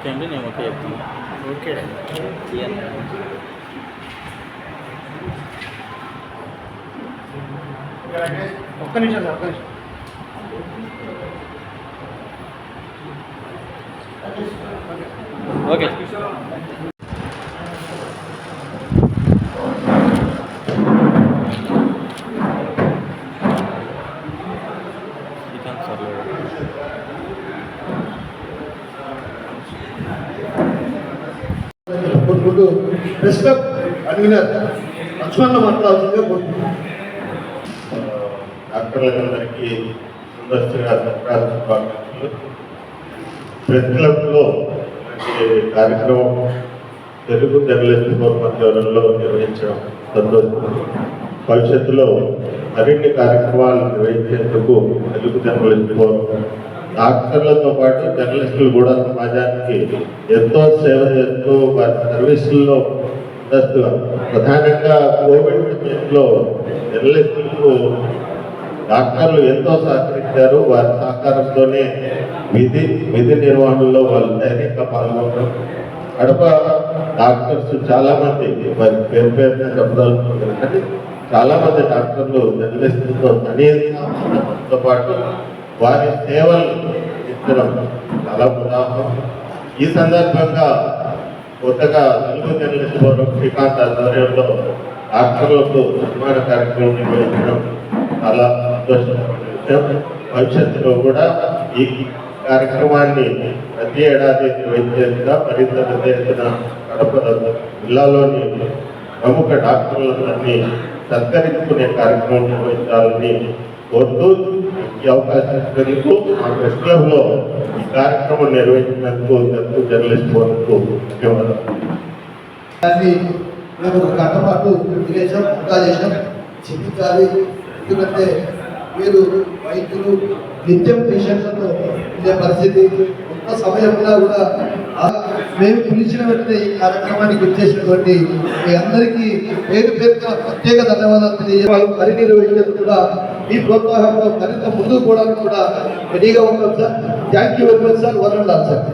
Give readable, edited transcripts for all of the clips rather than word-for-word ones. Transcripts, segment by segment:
Okay అండి, నేను okay చెప్తాను. ఓకే ఒక్క నిమిషం సార్, ఒక్క నిమిషం. ఓకే కోరుకుంటూ ప్రెస్ క్లబ్ కన్వీనర్ లక్ష్మణ్ మాట్లాడాల్సిందిగా కోరుకుంటున్నాను. డాక్టర్లందరికీ ముందస్తుగా సంక్రాంతి శుభాకాంక్షలు. ప్రెస్ క్లబ్లో కార్యక్రమం తెలుగు జర్నలిస్ట్ ఫోరం ఆధ్వర్యంలో నిర్వహించడం సంతోషం. భవిష్యత్తులో మరిన్ని కార్యక్రమాలు నిర్వహించేందుకు తెలుగు జర్నలిస్ట్ ఫోరం డాక్టర్లతో పాటు జర్నలిస్టులు కూడా సమాజానికి ఎంతో సేవ చేస్తూ వారి సర్వీసుల్లో ముందస్తుగా ప్రధానంగా కోవిడ్ సమయంలో జర్నలిస్టులకు డాక్టర్లు ఎంతో సహకరించారు. వారి సహకారంతోనే విధి నిర్వహణలో వాళ్ళు ధైర్యంగా పాల్గొన్నారు. కడప డాక్టర్స్ చాలామంది వారి పేరున చెప్పదలుచుకున్నారు, కానీ చాలామంది డాక్టర్లు జర్నలిస్టులతో సన్నిహితంతో పాటు వారి సేవలు ఇచ్చడం చాలా ఉదాహరణ. ఈ సందర్భంగా కొత్తగా తెలుగు జర్నలిస్ట్ ఫోరం శ్రీకాంత్ ఆధ్వర్యంలో డాక్టర్లకు సన్మాన కార్యక్రమం నిర్వహించడం చాలా సంతోషమైన విషయం. భవిష్యత్తులో కూడా ఈ కార్యక్రమాన్ని ప్రతి ఏడాది నిర్వహించేందుగా మరింత పెద్ద ఎత్తున కడప జిల్లాలోని ప్రముఖ డాక్టర్లందరినీ సత్కరించుకునే కార్యక్రమం నిర్వహించాలని కోరుతూ ఈ అవకాశం ఇచ్చినందుకు మా ప్రెస్ క్లబ్లో ఈ కార్యక్రమం నిర్వహించినందుకు తెలుగు జర్నలిస్ట్ ఫోరంకు ధన్యవాదాలు. మేము ఒక గంట పాటు తినేసాం, ఇంకా చేసాం, చెప్పించాలి. ఎందుకంటే మీరు వైద్యులు నిత్యం పేషెంట్లతో ఉండే పరిస్థితి, కొంత సమయంలో కూడా మేము పిలిచిన వెంటనే ఈ కార్యక్రమానికి వచ్చేసినటువంటి మీ అందరికీ పేరు పేరుగా ప్రత్యేక ధన్యవాదాలు తెలియజేయాలి. మరి నిర్వహించేందుకు కూడా మీ ప్రోత్సాహంలో మరింత ముందుకు పోవడానికి కూడా రెడీగా ఉంటాం sir. Thank you very much sir. వరండాలి సార్.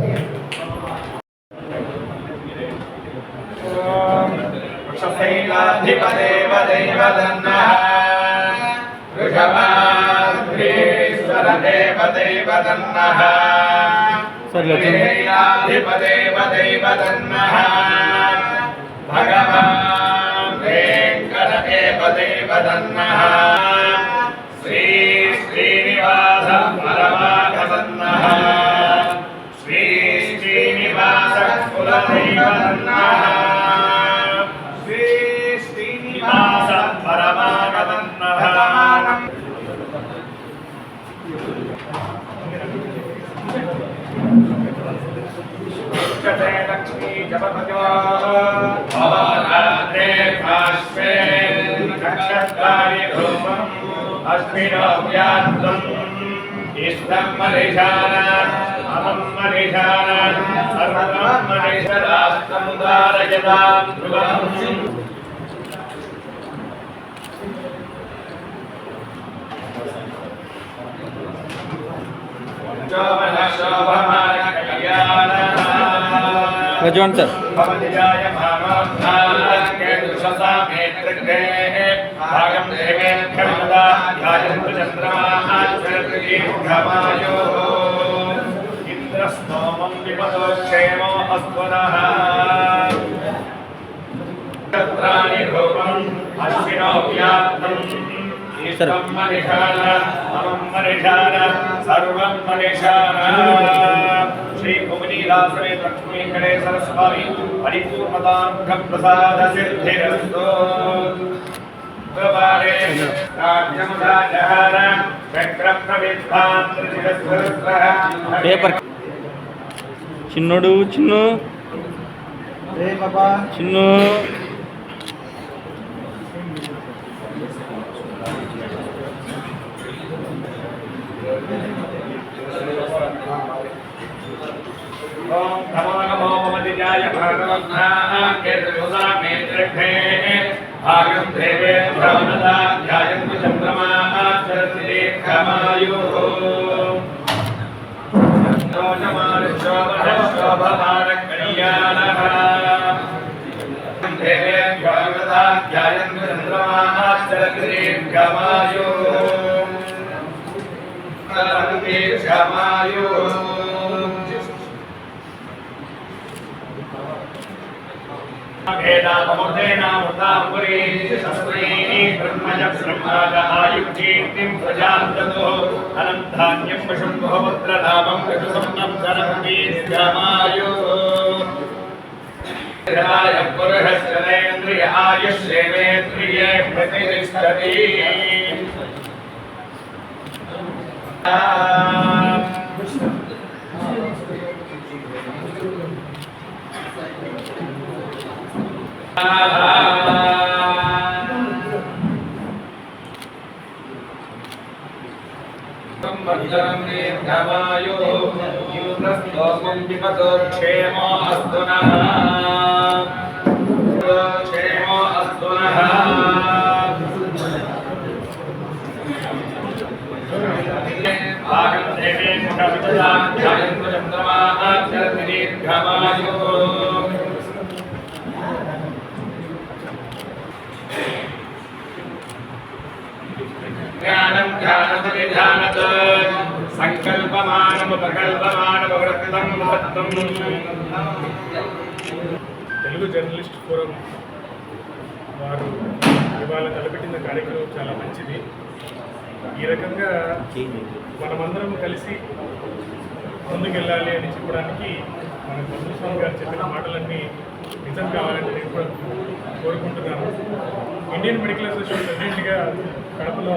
భగవాన్ వెంకటదేవదేవదన్నః శ్రీ శ్రీనివాస పరమాగతన్నః శ్రీ శ్రీనివాస కులదైవదన్నః శ్రీ శ్రీనివాస పరమాగతన్నః लक्ष्मी जपपतिो भवरात्रे पार्श्वे नक्षत्राणि रूपम् अस्मिनो व्याप्तम् इष्टं मनिषाना अहं मनिषाना सर्वं मनिषरास्तं धारयतां ध्रुवम् रजवान सर इंद्रस्तोमं विपदोक्षेमो अस्वरः क्षत्राणि रूपम् अश्विनो व्याप्तम् इष्टं मनिषाना अहं मनिषाना सर्वं मनिषाना श्री कुमनीलासने लक्ष्मी गणेश स्वामी परिपूर्णतानुग्रह प्रसाद सिद्धिरस्तु द्वारे राज्यमुदाजहार चक्रं प्रविद्वान् त्रिशिरस्वरः पेपर చిన్నోడు చిన్ను చిన్ను ओम नमो नमो ममदिजाय भगवन्नाः केतुसा मेत्रखे भागं देवे ब्रह्मदा ध्यायन्तु चन्द्रमाः चरति खमायुः नमो नमः शोभः शोभमानः దీర్ఘమాయు వేదామృతేనామృతాంబురీ శస్త్రైః బ్రహ్మజ బ్రహ్మాద ఆయుర్కీర్తిం ప్రజాంతతో అనంతాన్యం వశం బహుపుత్రధామం ఋతుసంనం సరం దీర్ఘమాయు పురుషశ్చరేంద్రియ ఆయుష్యేంద్రియే ప్రతిష్టతి సంవత్సరం దీర్ఘమాయు ఇంద్రస్తోమం విపతో క్షేమో అస్తు నః క్షేమో అస్తు నః భాగం దేవే ముఖవిదలా ధ్యాయంతు చంద్రమాః చరతి దీర్ఘమాయు జ్ఞానం ధ్యానమతి ధ్యానత్ సంకల్పమానముపకల్పమానమవృత్తం మహత్వం. తెలుగు జర్నలిస్ట్ ఫోరం వారు ఇవాళ తలపెట్టిన కార్యక్రమం చాలా మంచిది. ఈ రకంగా మనమందరం కలిసి ముందుకెళ్ళాలి అని చెప్పడానికి మన పద్మస్వామి గారు చెప్పిన మాటలన్నీ నిజం కావాలని నేను కూడా కోరుకుంటున్నాను. ఇండియన్ మెడికల్ అసోసియేషన్ ప్రెసిడెంట్గా కడపలో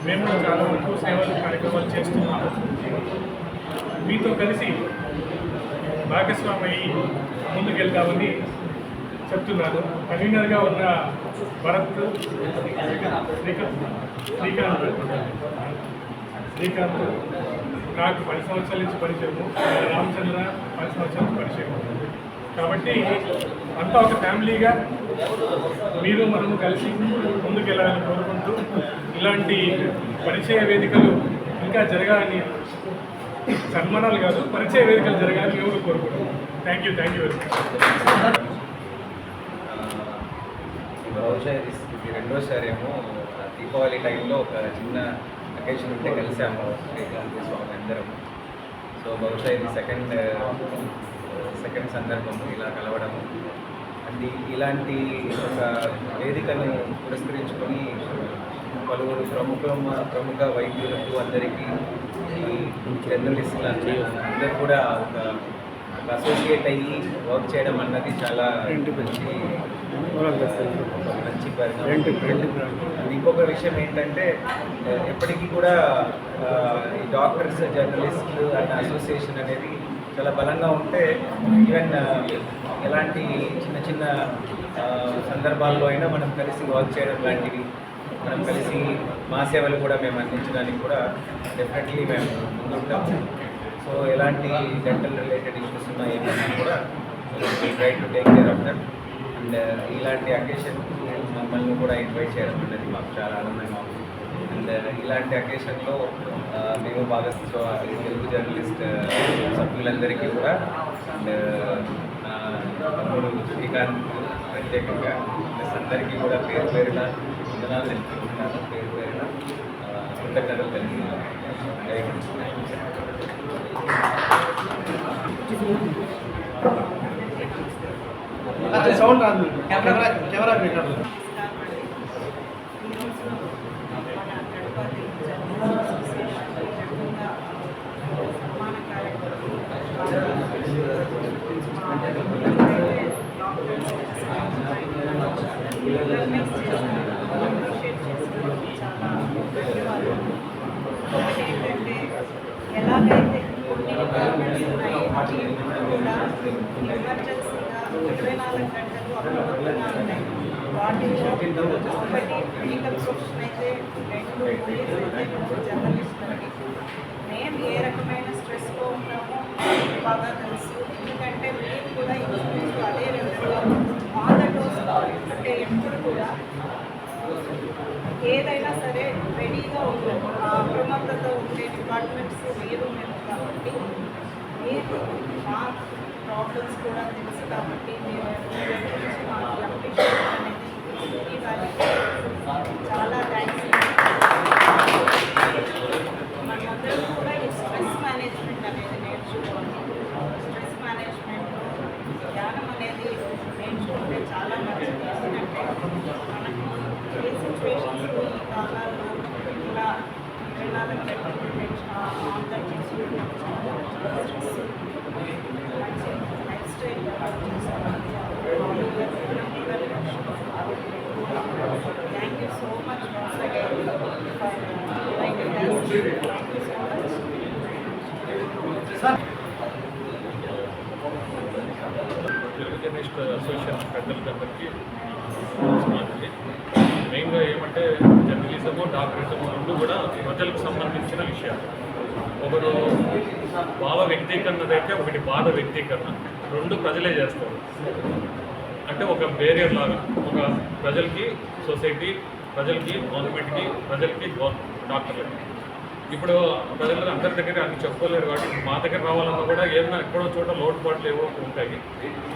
మేము చాలా ఎక్కువ సేవలు కార్యక్రమాలు చేస్తున్నాము. మీతో కలిసి భాగస్వామి అయ్యి ముందుకెళ్తామని చెప్తున్నాను. కన్వీనర్గా ఉన్న భరత్, శ్రీకాంత్ నాకు 10 సంవత్సరాల నుంచి పరిచయము, రామచంద్ర 10 సంవత్సరాల నుంచి పరిచయం. కాబట్టి అంతా ఒక ఫ్యామిలీగా మీరు మనము కలిసి ముందుకెళ్ళాలని కోరుకుంటూ ఇలాంటి పరిచయ వేదికలు ఇంకా జరగాలని, సన్మానాలు కాదు పరిచయ వేదికలు జరగాలని మేము కోరుకుంటున్నాం. Thank you very much. బహుశా ఇది రెండోసారి ఏమో దీపావళి టైంలో ఒక చిన్న అకేషన్ ఉంటే కలిసాము శ్రీకాంత్ స్వామి అందరం. సో బహుశా ఇది సెకండ్ సందర్భము ఇలా కలవడము. అండ్ ఇలాంటి ఒక వేదికను పురస్కరించుకొని పలువురు ప్రముఖ వైద్యులకు అందరికీ ఈ జర్నలిస్టులు అందరూ కూడా ఒక అసోసియేట్ అయ్యి వర్క్ చేయడం అన్నది చాలా మంచి పరిణామం. ఇంకొక విషయం ఏంటంటే ఎప్పటికీ కూడా ఈ డాక్టర్స్ జర్నలిస్టులు అన్న అసోసియేషన్ అనేది చాలా బలంగా ఉంటే ఈవెన్ ఎలాంటి చిన్న సందర్భాల్లో అయినా మనం కలిసి వర్క్ చేయడం లాంటివి, మనం కలిసి మా సేవలు కూడా మేము అందించడానికి కూడా డెఫినెట్లీ మేము ముందుంటాము. సో ఎలాంటి డెంటల్ రిలేటెడ్ ఇష్యూస్ ఉన్నా ఏమైనా కూడా try to take care of that. And ఇలాంటి అకేషన్ మమ్మల్ని కూడా ఇన్వైట్ చేయడం అనేది మాకు చాలా ఆనందంగా ఉంది. అండ్ ఇలాంటి అకేషన్లో మేము తెలుగు జర్నలిస్ట్ సభ్యులందరికీ కూడా అండ్ తమ్ముడు శ్రీకాంత్ ప్రత్యేకంగా అందరికీ కూడా పేరు పేరున వందనాలు తెలుపుకుంటున్నాను. పేరు పేరున కృతజ్ఞతలు తెలుపుతున్నాను. సౌండ్ రాదు, కెమెరా పెట్టారు. ఎలాగైతే కొన్ని డిపార్ట్మెంట్స్ ఉన్నాయి కూడా ఎమర్జెన్సీగా 24 గంటలు అప్రమత్తంగా ఉన్నాయి. వాటిలో ఒకటి మెడికల్ ప్రొఫెషన్ అయితే, 2 పోలీస్ అయితే, 3 జర్నలిస్టులకి మేము ఏ రకమైన స్ట్రెస్లో ఉంటామో బాగా తెలుసు. ఎందుకంటే మేము కూడా ఇంచుమించు అదే లెవెల్లో ఆన్ ద డోస్ అంటే ఎప్పుడు కూడా ఏదైనా సరే రెడీగా ఉంటాం, అప్రమత్తత ఉండే డిపార్ట్మెంట్స్ లేదు మేము. కాబట్టి మీకు మా ప్రాబ్లమ్స్ కూడా తెలుసు కాబట్టి మేము గురించి మాకు అప్రిషియేషన్ అనేది ఇవ్వాలి. చాలా థ్యాంక్స్. మనందరం కూడా ఈ Thank you so much once again for inviting us. Thank you so much. Telugu journalist association పెద్దలందరికీ నమస్కారం. మెయిన్గా ఏమంటే జర్నలిజము డాక్టరిజము రెండు కూడా ప్రజలకు సంబంధించిన విషయాలు. ఒకరు భావ వ్యక్తీకరణదైతే ఒకటి బాధ వ్యక్తీకరణ, రెండు ప్రజలే చేస్తారు. అంటే ఒక బేరియర్ లాగా, ఒక ప్రజలకి సొసైటీ, ప్రజలకి గవర్నమెంట్కి, ప్రజలకి డాక్టర్లకి. ఇప్పుడు ప్రజలు అందరి దగ్గర అన్ని చెప్పుకోలేరు కాబట్టి మా దగ్గర రావాలన్నా కూడా ఏదైనా ఎక్కడో చోట లోటుపాట్లు ఏవో ఉంటాయి.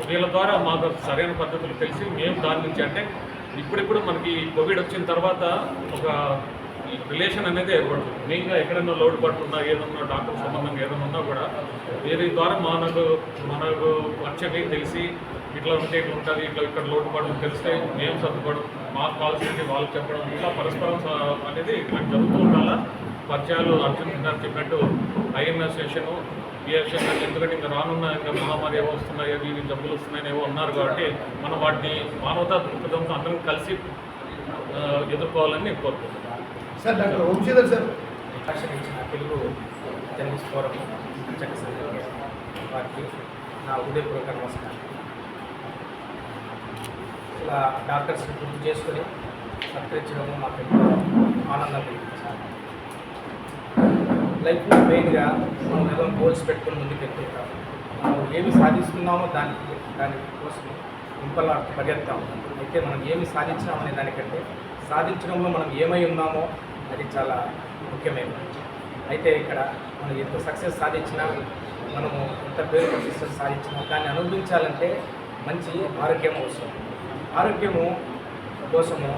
వీళ్ళ ద్వారా మాకు సరైన పద్ధతులు తెలిసి మేము దాని నుంచి, అంటే ఇప్పుడిప్పుడు మనకి కోవిడ్ వచ్చిన తర్వాత ఒక రిలేషన్ అనేది ఏర్పడుతుంది. మెయిన్గా ఎక్కడైనా లోటుపాట్లు ఉన్నా, ఏదన్నా డాక్టర్ సంబంధంగా ఏదైనా ఉన్నా కూడా వీరి ద్వారా మనకు వచ్చేవి తెలిసి ఇట్లా ఉంటే ఇట్లా ఉంటుంది, ఇట్లా ఇక్కడ లోటుపాట్లు తెలిస్తే మేము సర్దుకోవడం, మాకు కావాల్సింది వాళ్ళకి చెప్పడం, ఇట్లా పరస్పరం అనేది ఇట్లా జరుగుతూ ఉండాలా. పరిచయాలు అర్జున్ గారు చెప్పినట్టు ఐఎంఎస్ సెషను, బిఎఫ్ఎస్, ఎందుకంటే ఇంకా రానున్న ఇంకా మహమ్మారి ఏవో వస్తున్నాయి, ఇవి జబ్బులు వస్తున్నాయని ఏవో ఉన్నారు కాబట్టి మనం వాటిని మానవతా దృక్పథంతో అందరం కలిసి ఎదుర్కోవాలని నేను కోరుకుంటున్నాను. సార్ డాక్టర్ వంశీధర్ సార్ ఇచ్చిన తెలుగు జర్నలిస్ట్ ఫోరం అధ్యక్ష సంఘం వారికి నా హృదయపూర్వక నమస్కారం. ఇలా డాక్టర్స్ని గుర్తు చేసుకొని సత్కరించడము మాకు ఎంతో ఆనందం కలిగించాలి. లైఫ్లో మెయిన్గా మనం ఏదో గోల్స్ పెట్టుకొని ముందుకు వెళ్తుంటాం. మనం ఏమి సాధిస్తున్నామో దానికోసం ఇంపల్లా పరిగెత్తాం. అయితే మనం ఏమి సాధించినామనే దానికంటే సాధించడంలో మనం ఏమై ఉన్నామో అది చాలా ముఖ్యమైనది. అయితే ఇక్కడ మనం ఎంత సక్సెస్ సాధించినా, మనము ఎంత పేరు ప్రతిష్టలు సాధించినా దాన్ని అనుభవించాలంటే మంచి ఆరోగ్యం అవసరం. ఆరోగ్యము కోసము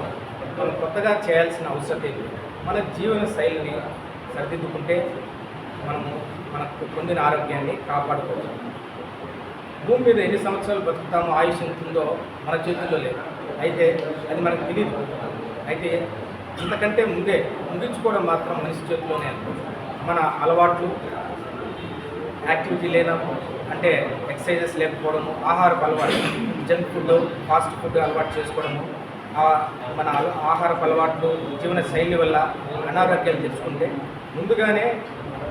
మనం కొత్తగా చేయాల్సిన అవసరం ఏంటి? మన జీవన శైలిని సరిదిద్దుకుంటే మనకు పొందిన ఆరోగ్యాన్ని కాపాడుకోవచ్చు. భూమి మీద ఎన్ని సంవత్సరాలు బతుకుతామో, ఆయుష్ ఉంటుందో మన చేతుల్లో లేదు. అయితే అది మనకు తెలియదు. అయితే ఇంతకంటే ముందే ముగించుకోవడం మాత్రం మనిషి చేతిలోనే. మన అలవాట్లు, యాక్టివిటీ లేనప్పుడు, అంటే ఎక్సర్సైజెస్ లేకపోవడము, ఆహారపు అలవాటు, జంక్ ఫుడ్, ఫాస్ట్ ఫుడ్ అలవాటు చేసుకోవడము, మన ఆహారపు అలవాట్లు, జీవన శైలి వల్ల అనారోగ్యాలు తెచ్చుకుంటే ముందుగానే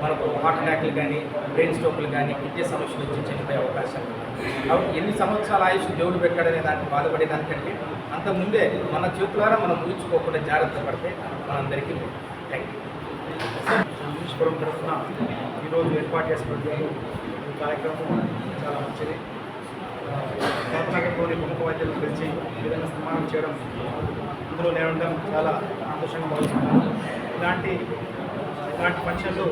మనకు హార్ట్ అటాక్లు కానీ, బ్రెయిన్ స్ట్రోక్లు కానీ, కిడ్నీ సమస్యలు వచ్చి చనిపోయే అవకాశం ఉంది. కాబట్టి ఎన్ని సంవత్సరాల ఆయుష్ దేవుడు పెట్టాడనే దానికి బాధపడే దానికంటే అంతకుముందే మన చేతులారా మనం ఊహించుకోకుండా జాగ్రత్త పడితే మనందరికీ థ్యాంక్ యూ. ఈశ్వరం తరఫున ఈరోజు ఏర్పాటు చేసినటువంటి ఈ కార్యక్రమం చాలా మంచిది. కోటనగర్లోని ప్రముఖ వైద్యులను పిలిచి ఈ విధంగా సన్మానం చేయడం, ఇందులో నేను ఉండడం చాలా సంతోషంగా భావిస్తున్నాను. ఇలాంటి ఫంక్షన్లు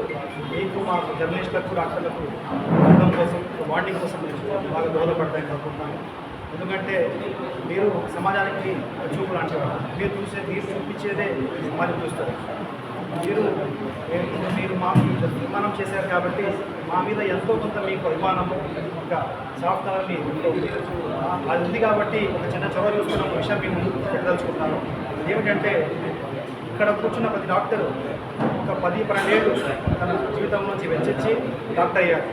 మీకు, మాకు జర్నలిస్టులకు, డాక్టర్లకు ఉండడం కోసం, బాండింగ్ కోసం బాగా దోహదపడతాయని అనుకుంటున్నాను. ఎందుకంటే మీరు సమాజానికి చూపు లాంటివారు. మీరు చూపించేదే సమాజం చూస్తారు. మీరు మాకు నిర్మాణం చేశారు కాబట్టి మా మీద ఎంతో కొంత మీకు అభిమానము, ఇంకా సాఫ్ట్వేర్ని అది ఉంది కాబట్టి ఒక చిన్న చొరవ చూసుకున్న ఒక విషయం మేము పెట్టదలుచుకుంటాను. ఏమిటంటే ఇక్కడ కూర్చున్న ప్రతి డాక్టరు ఒక 10-12 ఏళ్ళు తన జీవితం నుంచి వెచ్చించి డాక్టర్ అయ్యారు.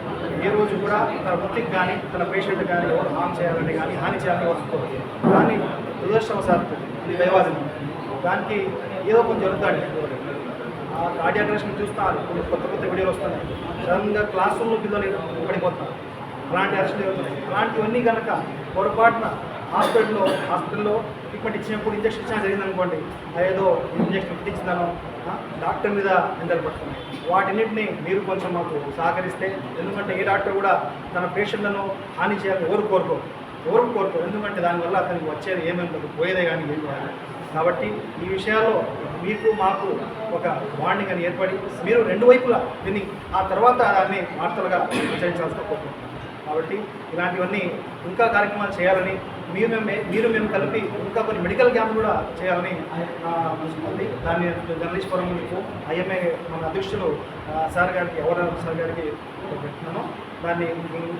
ఏ రోజు కూడా తన వృత్తికి కానీ, తన పేషెంట్ కానీ ఎవరు హాని చేయాలని కానీ, హాని చేయాలని వస్తుంది. కానీ దురదృష్టవశాత్తు ఇది దైవాధీనం. దానికి ఏదో కొంచెం జరుగుతాడు. ఆ కార్డియాగ్రాఫ్ని చూస్తా కొన్ని కొత్త వీడియోలు వస్తున్నాయి. సడన్గా క్లాస్ రూమ్లో పిల్లలు పడిపోతున్నారు. అలాంటి అరెస్టులు జరుగుతున్నాయి. అలాంటివన్నీ కనుక పొరపాటున హాస్పిటల్లో ట్రీట్మెంట్ ఇచ్చినప్పుడు ఇంజక్షన్ ఇచ్చినా జరిగిందనుకోండి, ఏదో ఇంజక్షన్ ఇప్పించిందనో డాక్టర్ మీద నిందలు పడుతున్నాయి. వాటిన్నింటినీ మీరు కొంచెం మాకు సహకరిస్తే, ఎందుకంటే ఏ డాక్టర్ కూడా తన పేషెంట్లను హాని చేయాలని ఎవరు కోరుకోరు. ఎందుకంటే దానివల్ల అతనికి వచ్చేది ఏమీ ఉండదు, పోయేదే కానీ ఏమి కాదు. కాబట్టి ఈ విషయాల్లో మీకు మాకు ఒక బాండింగ్ అని ఏర్పడి మీరు రెండు వైపులా విని ఆ తర్వాత దాన్ని వార్తలుగా ప్రచురించాల్సిన కోరుకుంటున్నాం. కాబట్టి ఇలాంటివన్నీ ఇంకా కార్యక్రమాలు చేయాలని, మీరు మేము కలిపి ఇంకా కొన్ని మెడికల్ క్యాంపులు కూడా చేయాలని ఉంది. దాన్ని జర్నలిస్ట్ ఫోరం మీకు ఐఎంఏ మన అధ్యక్షులు సార్ గారికి, ఎవరు సార్ గారికి పెడుతున్నాను.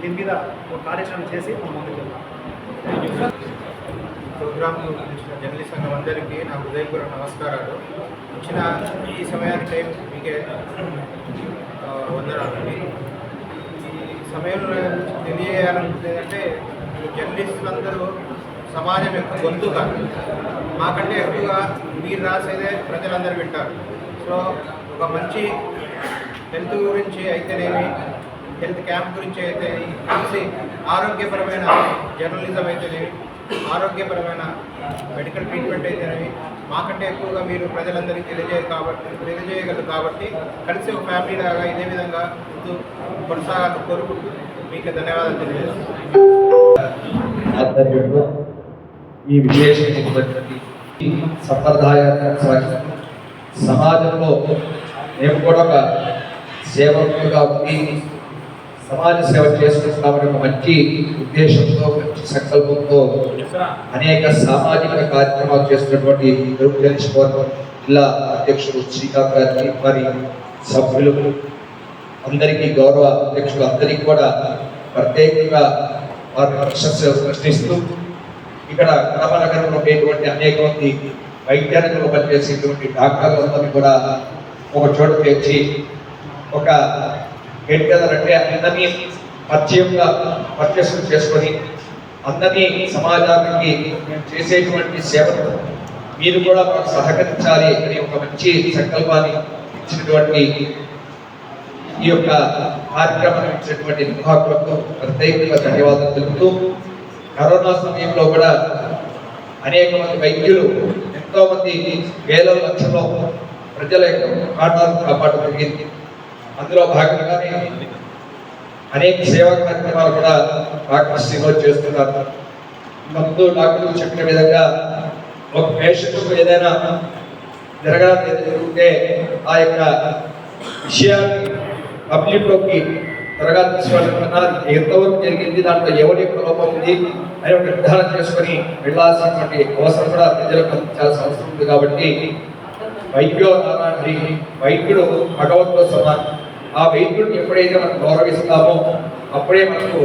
దీని మీద ఒక కార్యాచరణ చేసి మనం ముందుకు వెళ్తాం. ప్రోగ్రాంను ఇచ్చిన జర్నలిస్ట్ సంఘం అందరికీ నా హృదయపూర్వక నమస్కారాలు. ఇచ్చిన ఈ సమయానికి మీకే వందనాలండి. ఈ సమయంలో తెలియజేయాలనుకుంటుందంటే జర్నలిస్టులందరూ సమాజం యొక్క గొంతుగా మాకంటే ఎక్కువగా మీరు రాసేదే ప్రజలందరూ వింటారు. సో ఒక మంచి హెల్త్ గురించి అయితేనేమి, హెల్త్ క్యాంప్ గురించి అయితే కలిసి ఆరోగ్యపరమైన జర్నలిజం అయితేనేమి, ఆరోగ్యపరమైన మెడికల్ ట్రీట్మెంట్ అయితేనేమి మాకంటే ఎక్కువగా మీరు ప్రజలందరికీ తెలియజేయగలరు కాబట్టి కలిసి ఒక ఫ్యామిలీ లాగా ఇదే విధంగా ముందు కొనసాగాలని కోరుకుంటూ మీకు ధన్యవాదాలు తెలియజేస్తున్నాను. ఆధ్వర్యంలో ఈ విశేషమైనటువంటి సంప్రదాయాన్ని సమాజంలో మేము కూడా ఒక సేవకులుగా ఉండి సమాజ సేవ చేసుకుంటున్నామని ఒక మంచి ఉద్దేశంతో, మంచి సంకల్పంతో అనేక సామాజిక కార్యక్రమాలు చేస్తున్నటువంటి తెలుగుదేశం జిల్లా అధ్యక్షుడు శ్రీకాంత్ గారికి, వారి సభ్యులు అందరికీ, గౌరవ అధ్యక్షులు అందరికీ కూడా ప్రత్యేకంగా వారిని ప్రశ్నిస్తూ ఇక్కడ కడప నగరంలో ఉండేటువంటి అనేక మంది వైద్యాలలో పనిచేసేటువంటి డాక్టర్లందరినీ కూడా ఒక చోట తెచ్చి ఒక అంటే అందరినీ పరిచయం చేసుకొని అందరినీ సమాజానికి మేము చేసేటువంటి సేవలు మీరు కూడా మాకు సహకరించాలి అనే ఒక మంచి సంకల్పాన్ని ఇచ్చినటువంటి ఈ యొక్క కార్యక్రమం ఇచ్చినటువంటి నిర్వాహకులకు ప్రత్యేకంగా ధన్యవాదాలు తెలుపుతూ, కరోనా సమయంలో కూడా అనేక మంది వైద్యులు ఎంతో మంది వేల లక్షల్లో ప్రజల యొక్క ప్రాణాలను కాపాడడం జరిగింది. అందులో భాగంగానే అనేక సేవా కార్యక్రమాలు కూడా డాక్టర్ శ్రీనివాస్ చేస్తున్నారు. ముందు డాక్టర్లు చెప్పిన విధంగా ఒక పేషెంట్కు ఏదైనా జరుగుతుంటే ఆ యొక్క విషయాన్ని పబ్లిక్లోకి త్వరగా తీసుకోవాలన్నా ఎంతవరకు జరిగింది, దాంట్లో ఎవరి యొక్క లోపం ఉంది అని ఒక నిర్ధారణ చేసుకొని వెళ్ళాల్సినటువంటి అవసరం కూడా ప్రజలకు అందించాల్సిన అవసరం ఉంది. కాబట్టి వైద్యుడు భగవంతుడు సమానం. ఆ వైద్యుడిని ఎప్పుడైతే మనం గౌరవిస్తామో అప్పుడే మనకు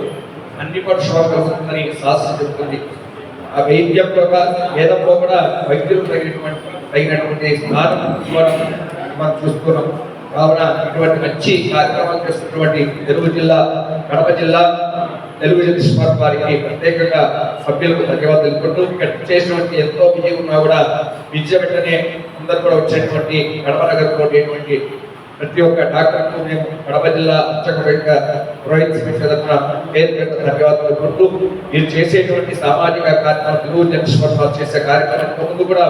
అన్ని పక్షులు కలుగుతుందని శాస్త్రం చెబుతుంది. ఆ వైద్యంలో వేదంలో కూడా వైద్యులు తగినటువంటి స్థానం మనం చూస్తున్నాం. కావున ఇటువంటి మంచి కార్యక్రమాలు చేస్తున్నటువంటి తెలుగు జిల్లా, కడప జిల్లా తెలుగు జర్నలిస్ట్ వారికి ప్రత్యేకంగా సభ్యులకు ధన్యవాదాలు తెలుపుకుంటూ, ఇక్కడ చేసినటువంటి ఎంతో విజయం ఉన్నా కూడా విద్య వెంటనే అందరూ కూడా వచ్చేటువంటి కడప నగరంలో ఉండేటువంటి ప్రతి ఒక్క డాక్టర్కు మేము కడప జిల్లా అర్చక పురోహిత పేరు ధన్యవాదాలు తెలుపుకుంటూ, మీరు చేసేటువంటి సామాజిక కార్యక్రమం తెలుగు జర్నలిస్ట్ చేసే కార్యక్రమం ముందు కూడా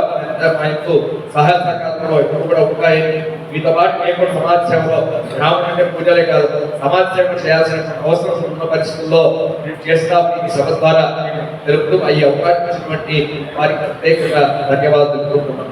మా యొక్క సహాయ సహకారంలో ఎప్పుడు కూడా ఉంటాయని, మీతో పాటు మేము కూడా సమాజ సేవలో రాముడు అంటే పూజలే కాదు, సమాజ సేవ చేయాల్సిన అవసరం ఉన్న పరిస్థితుల్లో మేము చేస్తాం. ఈ సభ ద్వారా తెలుపుతూ ఈ అవకాశం ఇచ్చినటువంటి వారికి ప్రత్యేకంగా ధన్యవాదాలు తెలుపుకుంటున్నాం.